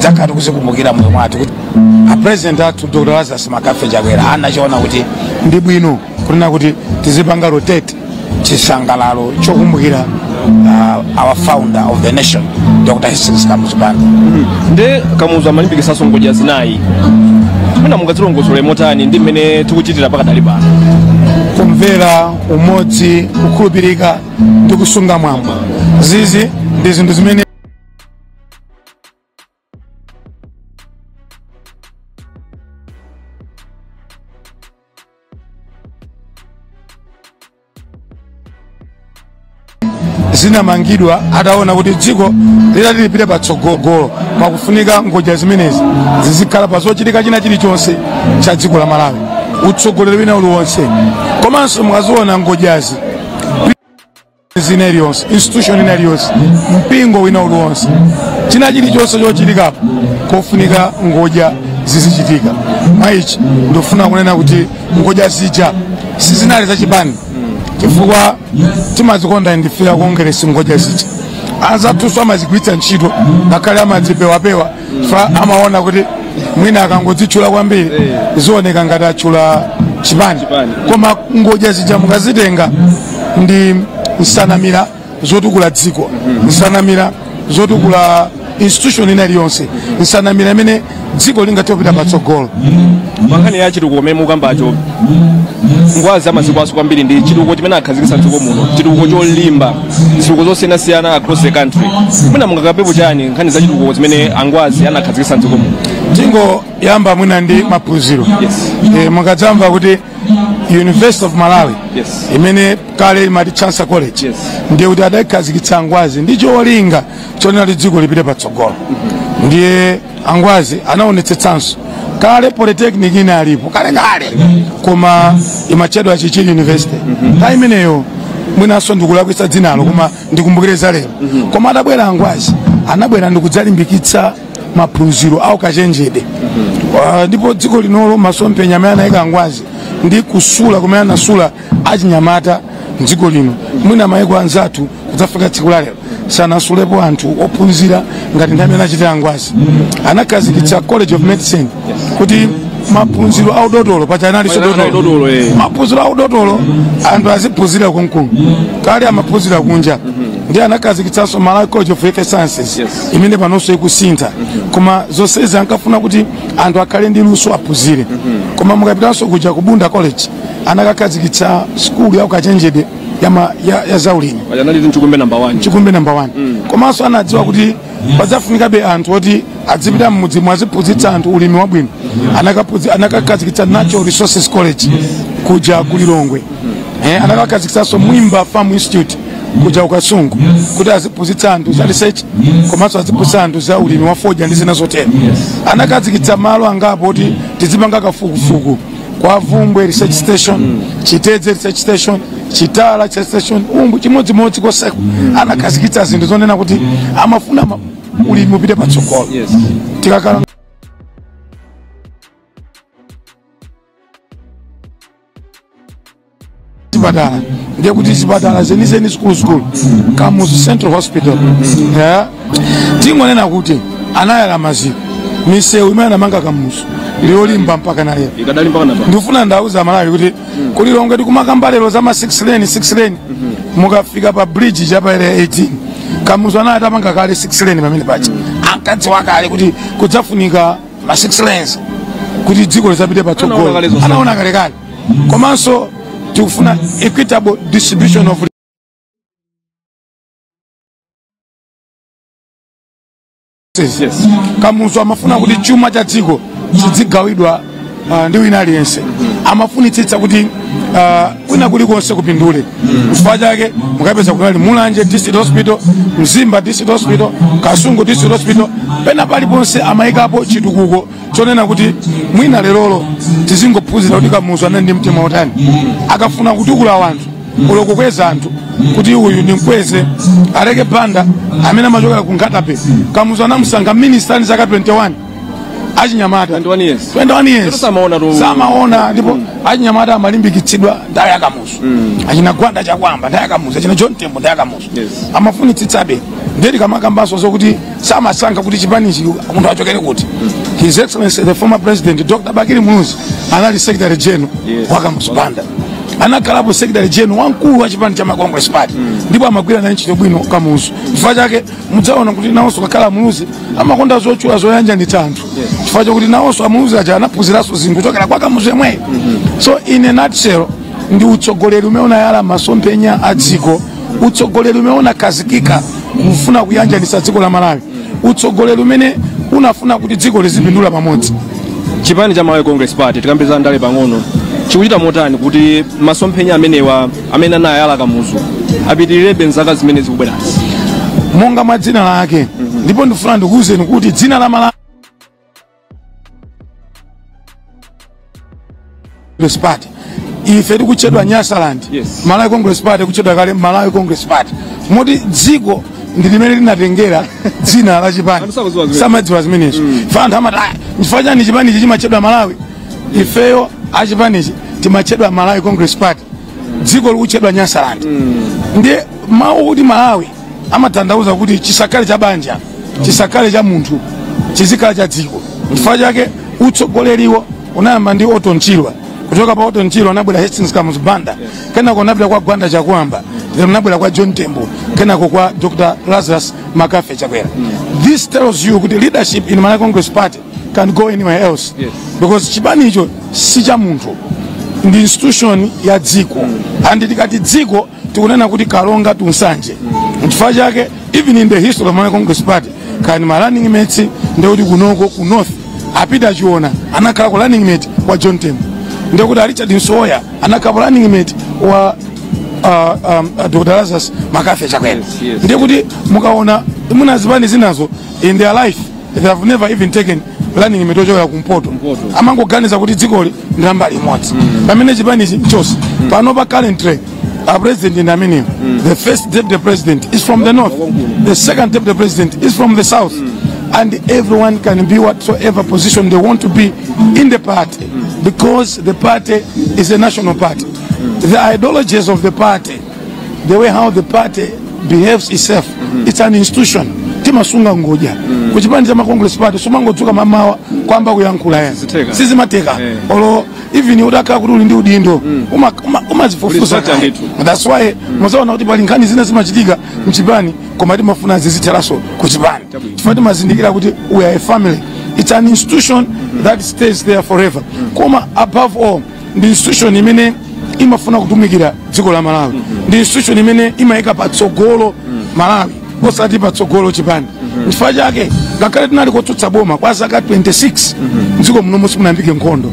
tidzakhala tikuzikumbukira moyo mwathu kuti a president athu Dr. Lazarus Makafe Chakwera anachiona kuti ndi bwino kunena kuti tizipanga rotate chisangalalo chokumbukira our founder of the nation Dr. Hastings Kamuzu Banda. Nde Kamuzu amalimbikitsa ngodya zinayi. Muna mungazilongosole motani ndi mmene tikuchitira pakadali pano. Kumvera, umodzi, kukhulupirika ndi kusunga mwambo. Zizi ndi zinthu zimene zinamangidwa ataona kuti dziko lilipite patsogolo pakufunika ngodya zimenezi zizikhala pa zochitika china chilichonse cha dziko la Malawi, utsogoleri wina uliwonse. Komanso mukaziona ngodyazi zina iliyonse, institution ina iliyonse, mpingo wina uliwonse, china chilichonse chochitikapo kofunika ngodya zizichitika. Maichi ndofuna kunena kuti ngodya zija sizinali zachibani, chifukwa timazikonda ndifira kuongeresa ngodya zija. Anzathu amazigwiritsa ntchito ngakhale amadzipewapewa fa amaona kuti mwina akangodzitchula kwambiri zioneka ngati atchula chipani. Koma ngodya zija mukazitenga ndi nsanamira zotukula dziko, nsanamira zotukula institution ina iliyonse, nsanamira imene dziko lingatopita patsogolo. Mankhani ya chitukuko mmene mukambacho ngwazi amaziko aso kwambiri ndi chitukuko chimene akhazikitsa dziko muno, chitukuko cholimba, zitukuko zosiyanasiyana across the country. Mwina mungakapepo chani nkhani za chitukuko zimene angwazi anakhazikitsa dziko muno? Tingo yamba mwina ndi maphunziro. Mukadzamva kuti University of Malawi imene kale imati Chancellor College ndiye kuti adakhazikitsa angwazi ndi cholinga chonena kuti dziko lipite patsogolo. Ndiye angwazi anaonetsetsanso kale polytechnic ina alipo kale koma imachedwa Chichiri University. Nthawi imeneyo mwinaso ndikulakwitsa dzinalo koma ndikumbukire lero. Koma adabwera angwazi anabwera ndikudzalimbikitsa maphunziro au kachenjede. Ndipo dziko linolo masomphenya amene anayika angwazi ndi kusula kumene anasula achinyamata dziko lino. Mwina mayiko anzathu kudzafika tsiku la lero sanasulepo anthu ophunzira ngati nthawi anachita angwazi. Anakhazikitsa College of Medicine kuti maphunziro a udotolo pachanali sodotolo. Maphunziro a udotolo anthu aziphunzira konkuno kale amaphunzira kunja. Ndiye anakhazikitsanso Malawi College of Health Sciences imene panonso ikusintha. Koma zonsezi ankafuna kuti anthu akhale ndi luso aphunzire. Koma mukapitanso kuja ku Bunda College anakakhazikitsa skulu ya ukachenjede ya zaulimi. Pajanali Chikumbe number 1. Chikumbe number 1. Komanso anadziwa kuti pazafunikabe anthu oti adzipita mmudzi mwaziphunzitsa anthu ulimi wabwino. Anakakhazikitsa Natural Resources College kuja ku Lilongwe. Anakakhazikitsanso Mwimba Farm Institute kuja ukasungu kuti aziphunzitsa anthu za research komanso aziphunzitsa anthu za ulimi wa foja ndi zina zotero. Anakhazikitsa malo angapo kuti tizipanga kafukufuku kwa Vumbwe Research Station, Chitedze Research Station, Chitala Research Station, umbu chimodzimodzi koseko. Anakhazikitsa zinthu zonena kuti amafuna ulimi upite patsogolo. Tikakhala chipatala ndiye kuti chipatala zenizeni school Kamuzu Central Hospital tingonena kuti anayala maziko misewu imene anamanga Kamuzu liolimba mpaka na lero. Ndifuna ndauza Malawi kuti kuli Lilongwe tikumaka lero za ma 6 lane mukafika pa bridge chapa ile 18 Kamuzu anayatapanga kale 6 lane pamene pacha ankadziwa kale kuti kudzafunika ma 6 lanes kuti dziko lizapite patsogolo. Anaona kale komanso tikufuna equitable distribution of Kamuzu amafuna kuti chuma cha dziko chidzigawidwa ndi wina aliyense. Amafunitsitsa kuti kwina kulikonse kupindule. Chifukwa chake mukapeza kunali Mulanje District Hospital, Mzimba District Hospital, Kasungu District Hospital, pena paliponse amayikapo chitukuko chonena kuti mwina lerolo tizingophunzira kuti Kamuzu anali ndi mtima otani. Akafuna kutukula wanthu kulokukweza anthu kuti uyu ndi mkweze aleke banda amene amachokera ku Nkatape. Kamuzu anamusankha minister ni zaka 21 achinyamata 21 years samaona ndipo achinyamata amalimbikitsidwa ndaye Kamuzu. Achina Gwanda Chakwamba ndaye Kamuzu, achina John Tembo ndaye Kamuzu. Amafunitsitsabe ndeti kamakambaso zokuti samasankha kuti chipanichi munthu achokere kuti. His Excellency the former president Dr. Bakili Muluzi anali secretary general wa Kamuzu Banda, anakhalapo secretary general wamkulu wa chipani cha Congress Party, ndipo amagwira na ntchito bwino Kamuzu. Chifukwa chake mudzaona kuti nawonso kakhala Muluzi amakonda zochula zoyanja ndi tanthu, chifukwa chakuti nawonso Muluzi aja anaphunziranso zinthu kuchokera kwa Kamuzu yemweyo. So in a nutshell, ndi utsogoleri umeona yala masomphenya a dziko, utsogoleri umeona kazikika kufuna kuyanjanisa dziko la Malawi, utsogoleri umene unafuna kuti dziko lizipindula pamodzi. Chipani cha Malawi Congress Party tikambeza ndale pang'ono chikuchita motani kuti masomphenya amenewa amene anayala Kamuzu apitirire nzaka zimene zikubwerazi monga mwa dzina lake. Ndipo ndifuna ndikuwuzeni kuti dzina la Malawi Congress Party ife tikuchedwa Nyasaland, Malawi Congress Party kuchedwa kale Malawi Congress Party, moti dziko ndi limene linatengera dzina la chipani samadziwa zimenezo. Fanthu amati chifukwa ni chipani chimachedwa Malawi, ifeyo achipanichi timachedwa Malawi Congress Party, dziko likuchedwa Nyasaland. Ndiye mawu kuti Malawi amatanthauza kuti chisakale cha banja, chisakale cha munthu, chizikale cha dziko. Chifukwa chake utsogoleriwo unayamba ndi Otto Nchilwa, kutoka pa Otto Nchilwa anabwera Hastings Kamuzu Banda, kenako anabwera kwa Gwanda Chakwamba, anabwera kwa John Tembo, kenako kwa Dr. Lazarus Makafe Chakwera. This tells you kuti leadership in Malawi Congress Party can go anywhere else, because chipani icho si cha munthu, ndi institution ya dziko. And tikati dziko tikunena kuti Kalonga Tunsanje. Chifukwa chake even in the history of Malawi Congress Party kani ma running mates ndekuti kunoko ku north apita chiona anakhala ku running mate wa John Tembo, ndekuti Richard Nsoya anakhala running mate wa Dr. Lazarus Makafe Chakwera. Ndekuti mukaona munazipani zinazo in their life they have never even taken running mate ochokera kumpoto, amangoganiza kuti dzikoli ndi mbali imodzi. Pamene chipani chose pano pa currently our president in Armenia, the first deputy president is from the north, the second deputy president is from the south, and everyone can be whatsoever position they want to be in the party, because the party is a national party. The ideologies of the party, the way how the party behaves itself, it's an institution. Timasunga ngoja kuchipani cha Congress Party sumangodzuka mamawa kwamba kuyankhula yena sisi mateka olo even udaka kuti uli ndi udindo umazifufuza. That's why muzaona kuti pali nkhani zina zimachitika mchipani koma timafuna zizitheraso kuchipani, chifukwa timazindikira kuti we are a family. It's an institution that stays there forever. Koma above all the institution imene imafuna kutumikira dziko la Malawi, the institution imene imayika patsogolo Malawi osati patsogolo chipani. Chifukwa chake ngakhale tinali kotsutsa boma kwa zaka 26 mdziko muno musimunambike nkhondo,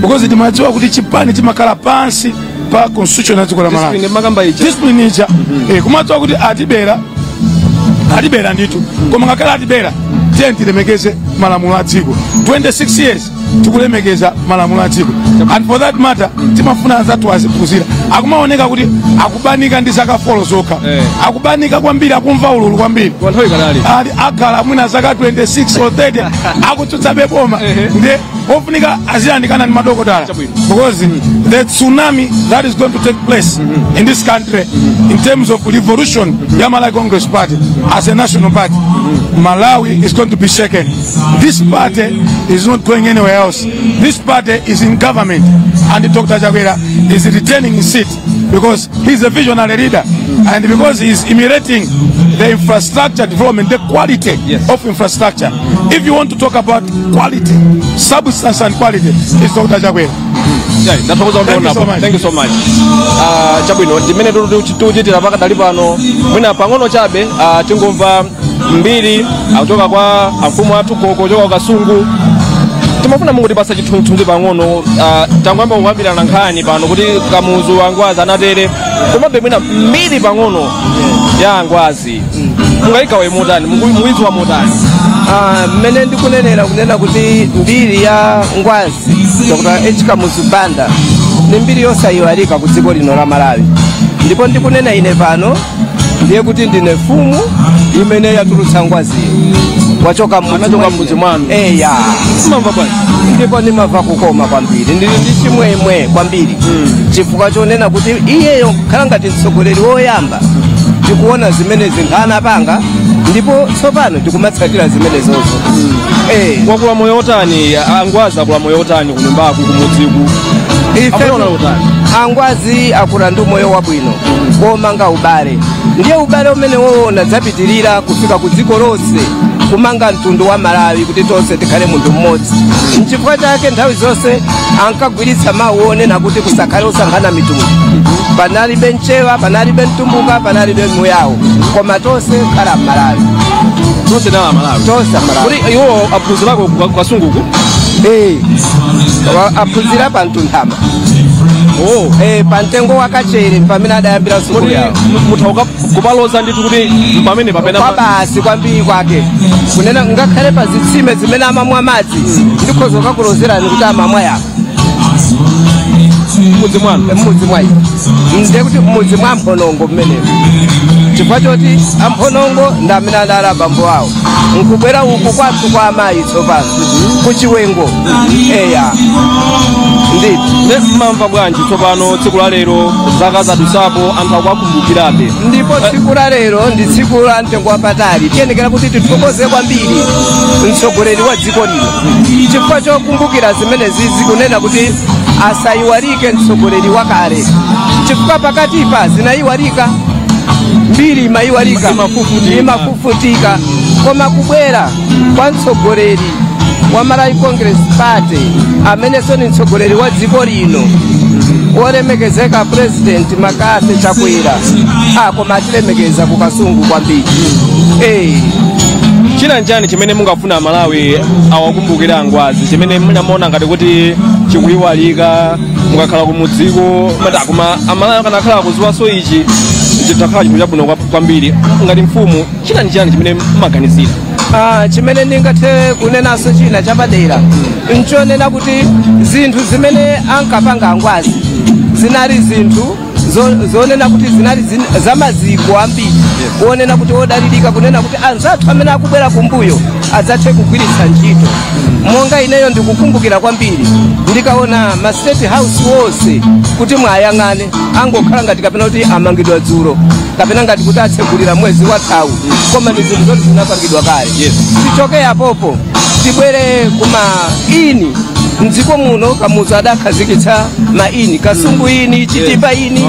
because timadziwa kuti chipani chimakhala pansi pa constitution ya dziko la Malawi. Discipline ija kumadziwa kuti atibera ndithu, koma ngakhale atibera tilemekeze malamulo a dziko. 26 years tikulemekeza malamulo a dziko, and for that matter timafuna azatu aziphunzira. Akumaoneka kuti akubanika ndi zaka 4 zokha, akubanika kwambiri, akumva ululu kwambiri, akhala mwina zaka 26 or 30 akutsutsa beboma, ndiye ofunika aziyandikana ndi madokotala, because the tsunami that is going to take place in this country in terms of revolution ya Malawi Congress Party as a national party, Malawi is going to be shaken. This party is not going anywhere else. This party is in government, and Dr. Chakwera is returning his seat because he's a visionary leader, and because he's emulating the infrastructure development, the quality of infrastructure. If you want to talk about quality, substance and quality, it's Dr. Chakwera. Thank you so much. Chabwino timene tuchitira pakadali pano mwina pang'ono chabe tingomva mbiri kutoka kwa mfumu athu kuchoka kwa Kasungu. Timafuna mungu tipasa chithunzithunzi pang'ono tangwamba kukambirana nkhani pano kuti Kamuzu Angwazi anatere, komabe mwina mbiri pang'ono ya Angwazi mungayikawe motani, muizwa motani? Mmene ndikunenera kunena kuti mbiri ya Ngwazi Dr. Kamuzu Banda ni mbiri yosayiwalika ku dziko lino la Malawi, ndipo ndikunena ine pano ndiye kuti ndine mfumu imene yatulutsa Ngwazi wachoka mudzi mwanu. Ndipo ndimava kukoma kwambiri, ndili ndi chimwemwe kwambiri chifukwa chonena kuti iyeyo khala ngati mtsogoleri woyamba tikuona zimene zinkhana panga ndipo tsopano tikumatsatira zimene zonso. Wakula moyo otani Angwazi akula moyo otani kunyumbaku kumudziku Angwazi akula ndi moyo wabwino womanga ubale ndiye ubale umene woona zapitirira kufika ku dziko lonse kumanga mtundu wa Malawi kuti tonse tikhale munthu mmodzi. N'chifukwa chake nthawi zonse ankagwiritsa mawu onena kuti kusakhale osankhana mitundu, panalibe Mchewa, panalibe Mtumbuka, panalibe Muyawo, koma tonse khala Malawi. tonse na Malawi kuri iwo aphunzirako kwa sunguku aphunzira pa Mtunthama pantengo wakachere pamene adayambira sukulu yawo. Muthauka kupaloza ndithu kuti pamene papena basi kwambiri kwake kunena ngakhale pa zitsime zimene amamwa madzi ndikhoza kukulozerani kuti amamwa yawo mudzi mwayi ndiye kuti mudzi mwa Mphonongo mmenemo. Chifukwa choti Amphonongo ndi amene adali abambo awo nkubwera uku kwathu kwa amayi tsopano ku Chiwengo nditi mmamva bwanji tsopano tsiku la lero zaka zadusapo anthu akukumbukirabe ndipo tsiku la lero ndi tsiku la mtengo wapatali tiyenekera kuti tithokoze kwambiri mtsogoleri wa dziko lino chifukwa chokumbukira zimene zizi kunena kuti asayiwalike mtsogoleri wakale chifukwa pakatipa zinayiwalika mbiri imayiwalika imafufutika koma kubwera kwa mtsogoleri wa Malawi Congress Party amenenso ni mtsogoleri wa dziko lino wolemekezeka President Makate Chakwera koma atilemekeza ku kasungu kwambiri. china njani chimene mungafuna Malawi awakumbukira Angwazi chimene munamuona ngati kuti chikuyiwalika mukakhala kumudziko madakuma Amalawi kanakhala kuziwaso ichi chitakhala chinthu chabwino kwambiri ngati mfumu china njani chimene mumaganizira? Chimene ndingathe kunenaso china chapadera nchonena kuti zinthu zimene ankapanga Angwazi zinali zinthu zonena kuti zinali zamaziko ambiri kuonena kuti odalirika kunena kuti anzathu amene akubwera kumbuyo adzathe kugwiritsa ntchito. Monga ineyo ndikukumbukira kwambiri ndikaona ma state house wonse kuti mwayang'ane angokhala ngati kapena kuti amangidwa dzulo kapena ngati kuti atsegulira mwezi wa thawu koma ndi zinthu zoti zinapangidwa kale. Tichoke apopo tibwere kuma ini mdziko muno Kamuzu adakhazikitsa maini Kasungu ini Chitipa ini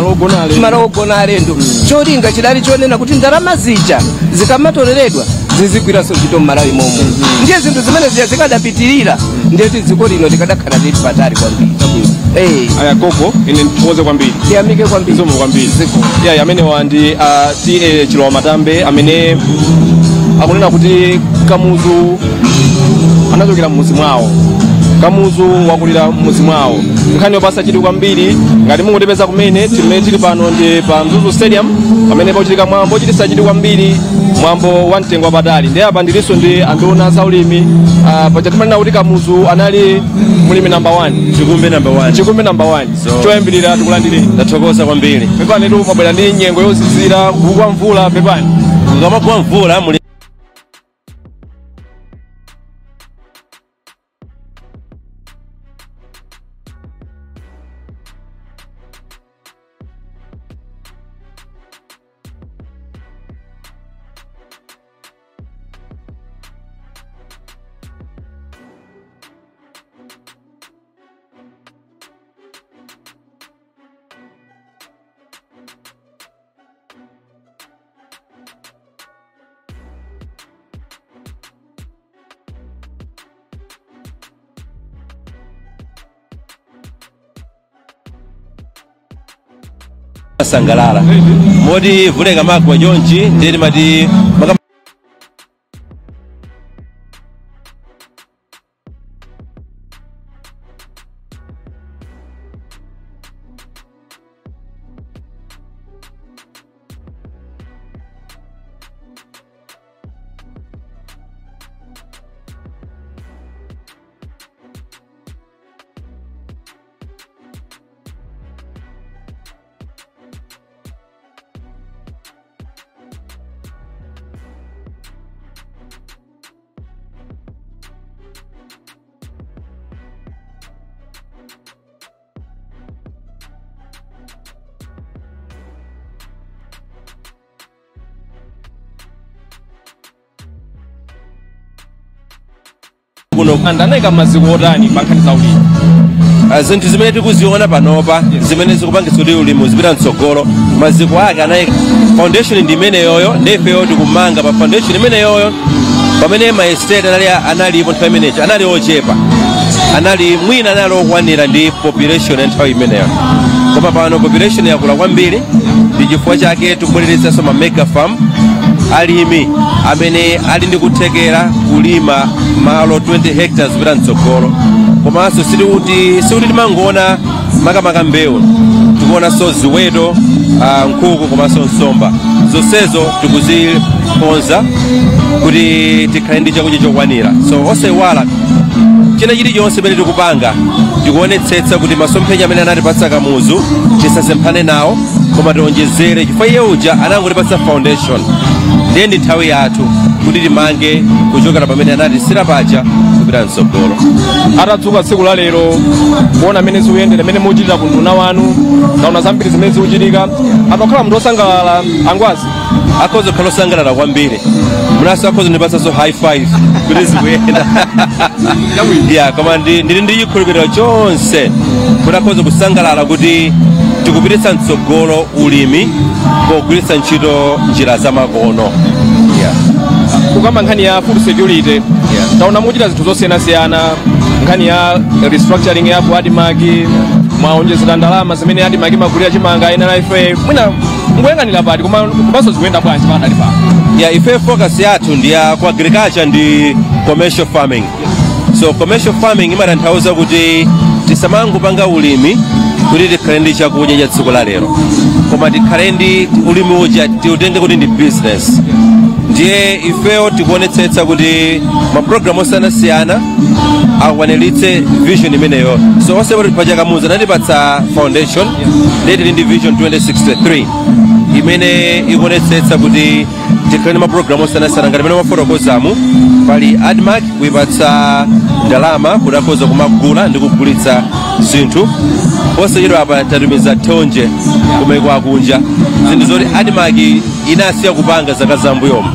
malo ogona alendo cholinga chidali chonena kuti ndalama zija zikamatoleredwa zizigwiranso ntchito m'Malawi momwe. Ndiye zinthu zimene zikadapitirira ndiyeti dziko lino likadakhala lili patali kwambiri. Aya gogo ine nthokoze kwambiri tiyamike kwambiri zomo kwambiri amenewa ndi TA Chilowa Matambe amene akunena kuti Kamuzu anachokera m'mudzi mwawo, Kamuzu wakulira m'mudzi mwawo. Nkhani yopasa chidwi kwambiri ngati mungotipeza kumene timene tili pano ndi pa Mzuzu Stadium pamene pauchitika mwambo ochititsa chidwi kwambiri mwambo wa mtengo wapatali. Ndi apa ndilinso ndi anduna zaulimi paja timanena kuti Kamuzu anali mulimi number 1 chikumbe number 1 choyambirira tikulandire ndathokoza kwambiri pepani tu mabwera ndi nyengo yozizira kugwa mvula pepani ngamagwa mvula muli sangalala modi vuleka magwa jonji ndiri mati kuno andanayika maziko otani pankhani za ulimi zinthu zimene tikuziona panopa zimene zikupangitsa kuti ulimi uzipita mtsogolo maziko ake anayika foundation ndi imeneyoyo ndifeyo tikumanga pa foundation imeneyoyo pamene ma estate analipo nthawi imeneyo anali ochepa mwina anali okwanira ndi population ya nthawi imeneyo koma pano population yakula kwambiri ndi chifukwa chake tikubwereretsanso ma mega farm alimi amene ali ndi kuthekera kulima malo 20 hectares kupita mtsogolo komanso sikuti timangoona makamaka mbewu tikuonanso ziweto nkhuku komanso nsomba zonsezo tikuzikonza kuti tikhale ndi chakudya chokwanira so osaiwala china chilichonse chimene tikupanga tikuonetsetsa kuti masomphenya amene anatipatsa kamuzu tisasemphane nawo koma tionjezere chifukwa iye uja anangotipatsa foundation ndiye ndi nthawi yathu kuti timange kuchokera pamene anatisira paja kupita mtsogolo. Atatsuka tsiku la lero kuona amene zikuyendera amene muchitira kunduna wanu ndaona zambiri zimene zikuchitika atakhala munthu osangalala Angwazi akhoza kukhala osangalala kwambiri munanso akhoza kundipatsanso high five kuti zikuyenda ya koma ndili ndi chikhulupiriro chonse kuti akhoza kusangalala kuti tikupititsa mtsogolo ulimi pogwiritsa ntchito njira zamakono. kukamba nkhani ya food security ndaona muchita zinthu zosiyanasiyana nkhani ya restructuring ya ADMAC mwaonjezera ndalama zimene ADMAC magulira chimanga NRFA mwina ngoyang'anira pati komanso zikuyenda bwanji padali pano. Ife focus yathu ndi ya ku agriculture ndi commercial farming. So commercial farming imatanthauza kuti tisamangopanga ulimi kuti tikhale ndi chakudya cha tsiku la lero koma tikhale ndi ulimi uja tiutenge kuti ndi business. Ndiye ifeyo tikuonetsetsa kuti maprogramu osiyanasiyana akwaniritse vision imeneyo so onse kuti paja kamuzu anatipatsa foundation leti ndi vision 2063 imene ikuonetsetsa kuti tikhale ndi maprogramu osiyanasiyana ngati imene mafotokozamu pali ADMAC kuipatsa ndalama kuti akhoza kumagula ndi kugulitsa zinthu posachedwa apa tatumiza thonje kumaiko akunja zinthu zoti ADMAC inasiya kupanga zaka zambuyomu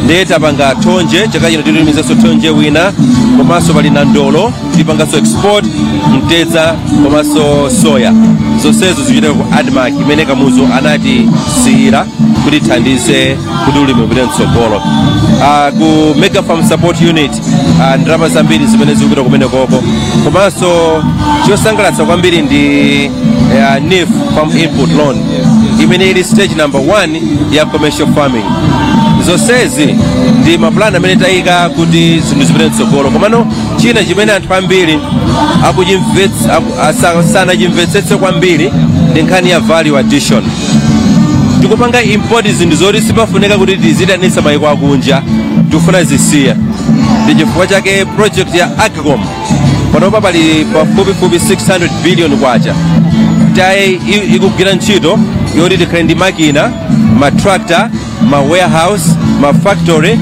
ndiye tapanga thonje chaka chino titumizanso thonje wina komanso pali na ndolo tipanganso export mtedza komanso soya zonsezo zichitika ku ADMAC imene kamuzu anatisiyira kuti thandize kuti ulimi upite mtsogolo. Ku Mega Farm Support Unit ndalama zambiri zimene zikupita kumene koko komanso chosangalatsa kwambiri ndi NIF Farm Input Loan imene ili stage number 1 ya commercial farming. Zonsezi ndi mapulani amene tayika kuti zinthu zipite mtsogolo komano china chimene anthu ambiri sanachimvetsetse kwambiri ndi nkhani ya value addition. Tikupanga import zinthu zoti sipafunika kuti tizitanitsa maiko akunja tikufuna zisiya ndi chifukwa chake project ya Agricom panopa pali pafupifupi 600 billion kwacha tayi ikugwira ntchito yoti tikhale ndi makina ma tractor ma warehouse ma factory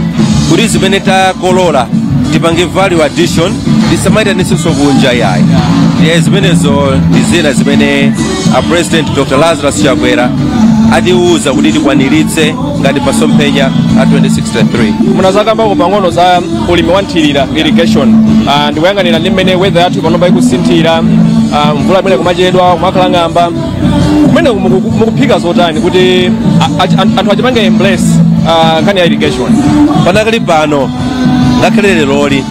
kuti zimene takolola tipange value addition tisamaitanitsenso kunja yayi ndiye zimenezo ndi zina zimene President Dr. Lazarus Chakwera atiuza kuti tikwaniritse ngati masomphenya a 2063. Munazakambako pang'ono za ulimi wa nthirira irrigation ndikuyang'anira ndi mmene weather yathu panopa ikusinthira mvula imene kumachedwa kumakhala ng'amba kumene mukuphika zotani kuti anthu achipange embrace nkhani ya irrigation. Panakali pano ngakhale leroli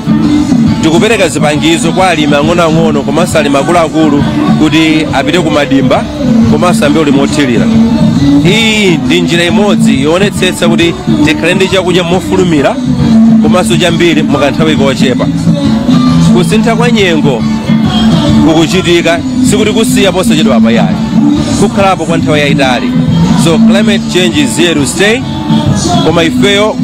tikupereka zipangizo kwa alimi ang'onoang'ono komanso alimi akuluakulu kuti apite kumadimba komanso ambe ulimi wothirira. Iyi ndi njira imodzi yoonetsetsa kuti tikhale ndi chakudya mofulumira komanso chambiri mukanthawi kochepa. Kusintha kwa nyengo kukuchitika sikuti kusiya posachedwa apayayi kukhalapo kwa nthawi yayitali. So climate change is here to stay koma ifeyo